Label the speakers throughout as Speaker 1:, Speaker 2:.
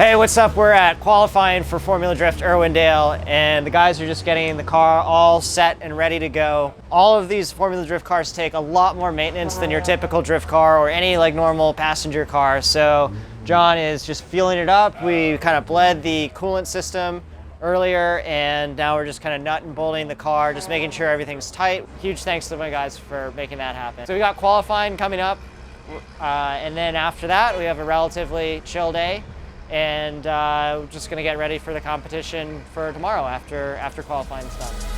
Speaker 1: Hey, what's up? We're at qualifying for Formula Drift Irwindale, and the guys are just getting the car all set and ready to go. All of these Formula Drift cars take a lot more maintenance than your typical drift car or any like normal passenger car. So John is just fueling it up. We kind of bled the coolant system earlier, and now we're just kind of nut and bolting the car, just making sure everything's tight. Huge thanks to my guys for making that happen. So we got qualifying coming up, and then after that we have a relatively chill day. And we're just going to get ready for the competition for tomorrow after qualifying stuff.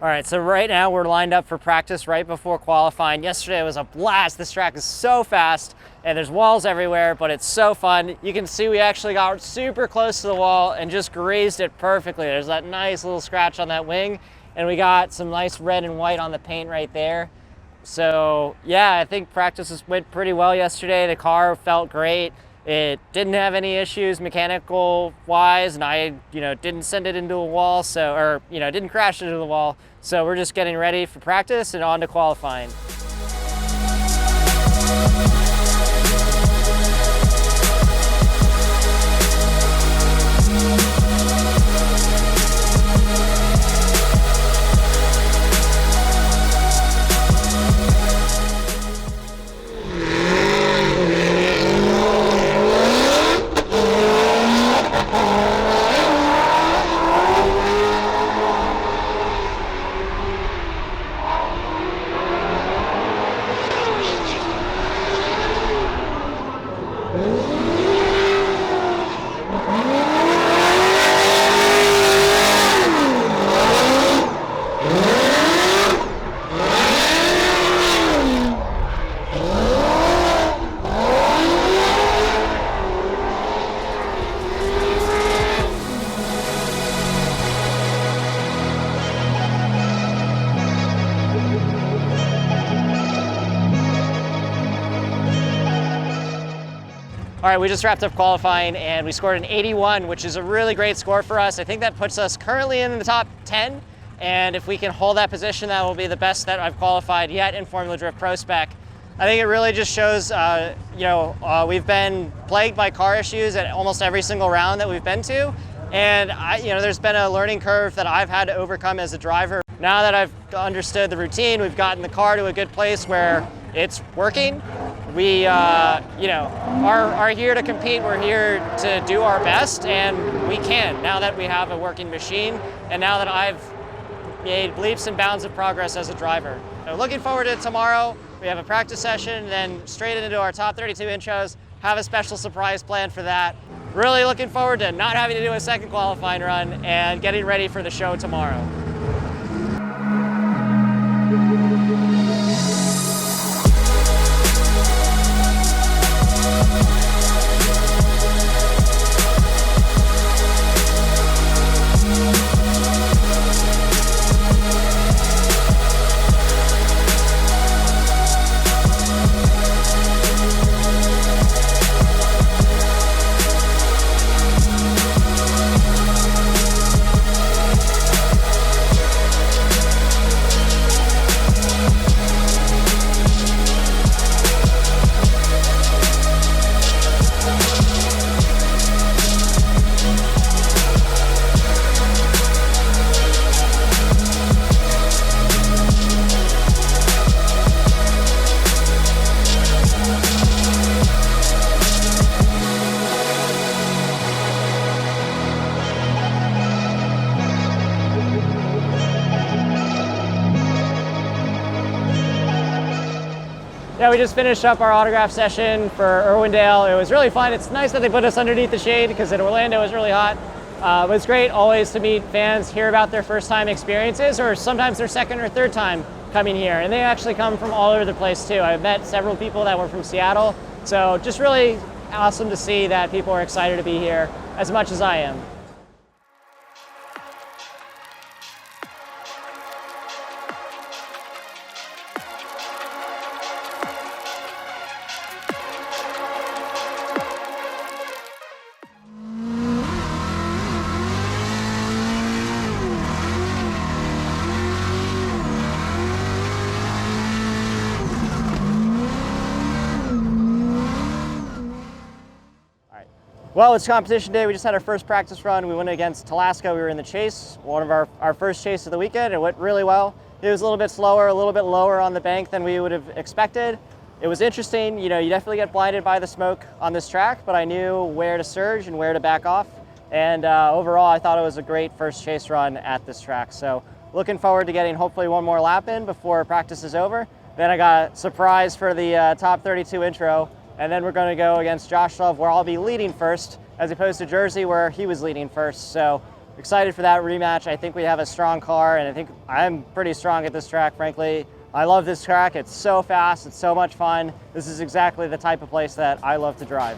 Speaker 1: All right, so right now we're lined up for practice right before qualifying. Yesterday was a blast. This track is so fast and there's walls everywhere, but it's so fun. You can see we actually got super close to the wall and just grazed it perfectly. There's that nice little scratch on that wing, and we got some nice red and white on the paint right there. So yeah, I think practice went pretty well yesterday. The car felt great. It didn't have any issues mechanical wise, and I, didn't send it into a wall, didn't crash into the wall. So we're just getting ready for practice and on to qualifying. All right, we just wrapped up qualifying and we scored an 81, which is a really great score for us. I think that puts us currently in the top 10. And if we can hold that position, that will be the best that I've qualified yet in Formula Drift Pro Spec. I think it really just shows, we've been plagued by car issues at almost every single round that we've been to. And there's been a learning curve that I've had to overcome as a driver. Now that I've understood the routine, we've gotten the car to a good place where it's working. We, are here to compete. We're here to do our best, and we can now that we have a working machine, and now that I've made leaps and bounds of progress as a driver. So looking forward to tomorrow. We have a practice session, then straight into our top 32 intros. Have a special surprise planned for that. Really looking forward to not having to do a second qualifying run and getting ready for the show tomorrow. Yeah, we just finished up our autograph session for Irwindale. It was really fun. It's nice that they put us underneath the shade because in Orlando it was really hot. But it's great always to meet fans, hear about their first time experiences, or sometimes their second or third time coming here. And they actually come from all over the place too. I've met several people that were from Seattle. So just really awesome to see that people are excited to be here as much as I am. Well, it's competition day. We just had our first practice run. We went against Alaska. We were in the chase, one of our first chase of the weekend. It went really well. It was a little bit slower, a little bit lower on the bank than we would have expected. It was interesting. You know, you definitely get blinded by the smoke on this track, but I knew where to surge and where to back off. And overall, I thought it was a great first chase run at this track. So looking forward to getting hopefully one more lap in before practice is over. Then I got a surprise for the top 32 intro. And then we're going to go against Josh Love, where I'll be leading first, as opposed to Jersey, where he was leading first. So excited for that rematch. I think we have a strong car, and I think I'm pretty strong at this track, frankly. I love this track. It's so fast. It's so much fun. This is exactly the type of place that I love to drive.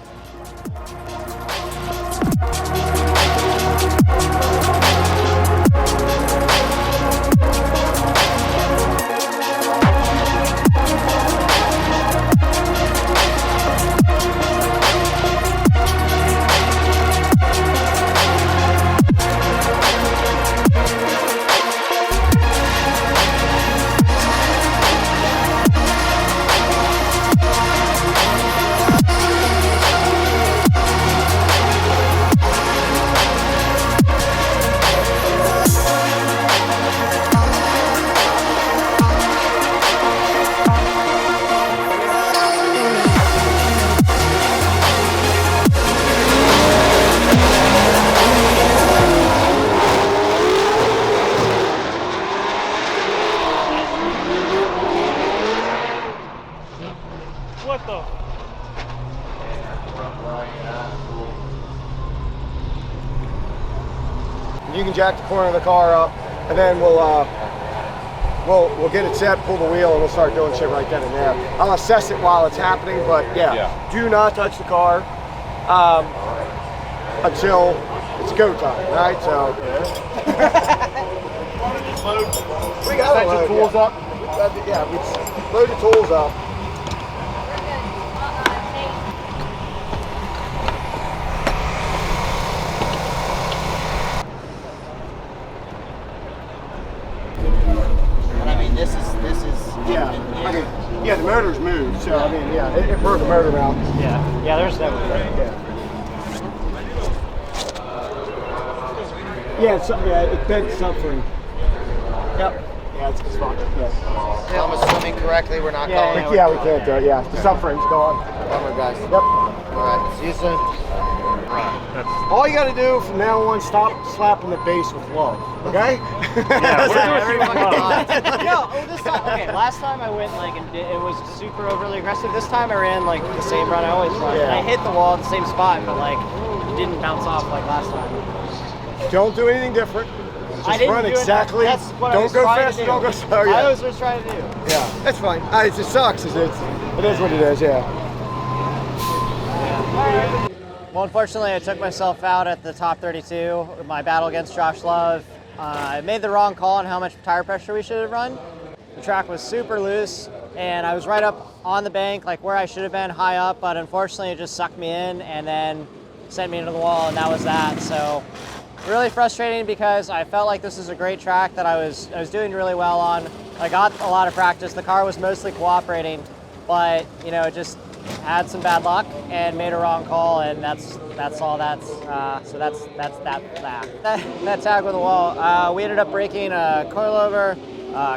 Speaker 2: What the?
Speaker 3: You can jack the corner of the car up, and then we'll get it set, pull the wheel, and we'll start doing shit right then and there. I'll assess it while it's happening, but yeah. Do not touch the car until it's go time, right? So we got to load tools up. Yeah, we load the tools up. Yeah, the motor's moved, so I mean, yeah, it broke the motor out.
Speaker 1: Yeah, there's that one.
Speaker 3: It bent something. Yep. Yeah, it's fine. Yeah.
Speaker 4: I'm assuming correctly, we're not calling.
Speaker 3: Yeah, we can't do it. Yeah, the subframe's gone.
Speaker 4: Bummer, guys.
Speaker 3: Yep.
Speaker 4: All right, see you soon.
Speaker 3: All you got to do from now on, stop slapping the base with love. Okay?
Speaker 1: Yeah, we're doing this time. Okay, last time I went and it was super overly aggressive. This time I ran the same run I always run.
Speaker 3: Yeah.
Speaker 1: I hit the wall at the same spot, but it didn't bounce off like last time.
Speaker 3: Don't do anything different.
Speaker 1: I didn't
Speaker 3: run
Speaker 1: do
Speaker 3: exactly.
Speaker 1: That's what I was
Speaker 3: don't go
Speaker 1: trying
Speaker 3: fast.
Speaker 1: to do.
Speaker 3: Don't go slow. Yeah.
Speaker 1: I was trying to do.
Speaker 3: Yeah, that's fine. It just sucks. It is what it is. Yeah.
Speaker 1: Well, unfortunately, I took myself out at the top 32. My battle against Josh Love. I made the wrong call on how much tire pressure we should have run. The track was super loose, and I was right up on the bank, where I should have been, high up, but unfortunately it just sucked me in and then sent me into the wall, and that was that. So really frustrating because I felt like this is a great track that I was doing really well on. I got a lot of practice. The car was mostly cooperating, but it just had some bad luck and made a wrong call, and that's all. That's that tag with the wall. We ended up breaking a coilover,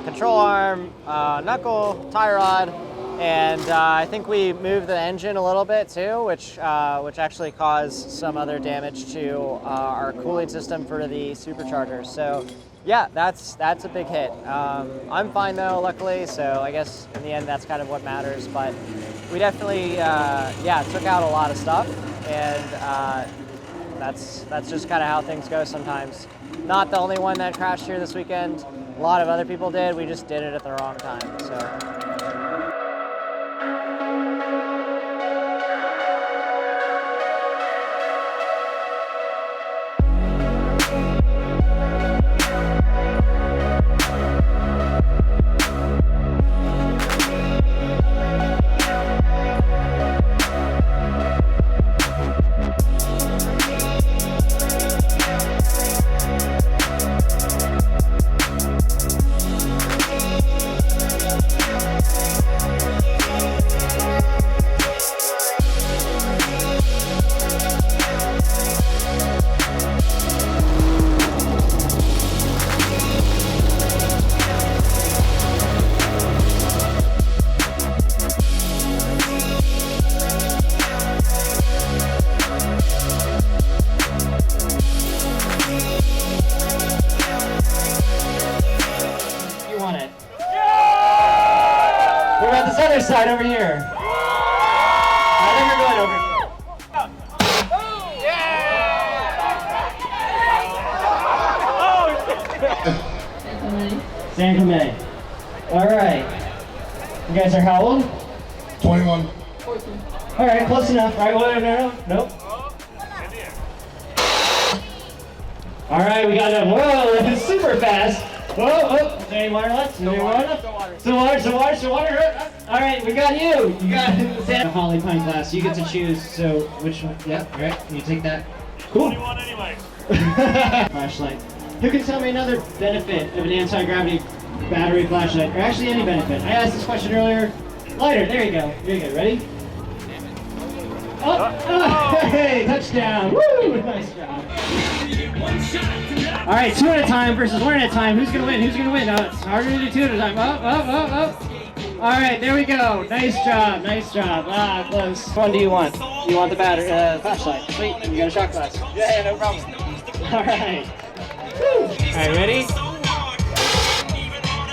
Speaker 1: control arm, knuckle, tie rod, and I think we moved the engine a little bit too, which actually caused some other damage to our cooling system for the supercharger. So yeah, that's a big hit. I'm fine though, luckily, so I guess in the end that's kind of what matters. But we definitely took out a lot of stuff, and that's just kind of how things go sometimes. Not the only one that crashed here this weekend. A lot of other people did. We just did it at the wrong time. So. What about this other side over here? I think we're going over here. San Clemente. All right. You guys are how old?
Speaker 5: 21.
Speaker 1: 14. All right, close enough. Right? No. Nope. All right, we got it. Whoa, that is super fast. Whoa, is there any water left? Some water. All right, we got you. You got the Holly Pine class. You get to choose. So which one? Yeah, all right. You take that. Cool.
Speaker 2: 21 anyway.
Speaker 1: Flashlight. Who can tell me another benefit of an anti-gravity battery flashlight, or actually any benefit? I asked this question earlier. Lighter. There you go. Ready? Hey, touchdown. Woo! Nice job. All right, 2 at a time versus 1 at a time. Who's gonna win? Oh, it's harder to do 2 at a time. Oh. All right, there we go. Nice job. Ah, close. Which one do you want? You want the flashlight? Sweet. You got a shot glass. Yeah, no problem. All right. Woo. All right, ready?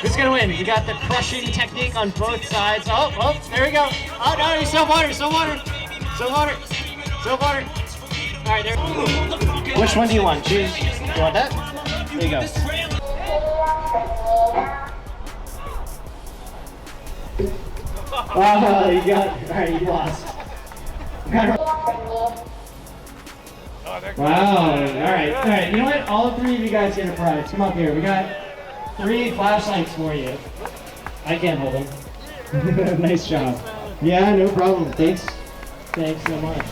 Speaker 1: Who's gonna win? We got the crushing technique on both sides. Oh, there we go. Oh no, you still water. All right, there. Which one do you want? Choose. You want that? There you go. Oh, you got. All right, you lost. Wow. All right. You know what? All 3 of you guys get a prize. Come up here. We got 3 flashlights for you. I can't hold them. Nice job. Yeah, no problem. Thanks so much.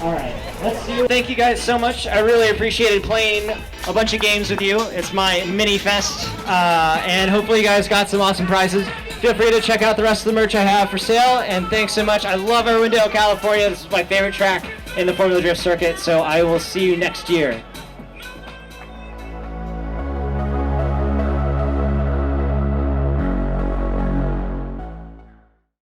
Speaker 1: All right, let's do. Thank you guys so much. I really appreciated playing a bunch of games with you. It's my mini fest, and hopefully you guys got some awesome prizes. Feel free to check out the rest of the merch I have for sale, and thanks so much. I love Irwindale, California. This is my favorite track in the Formula Drift circuit, so I will see you next year.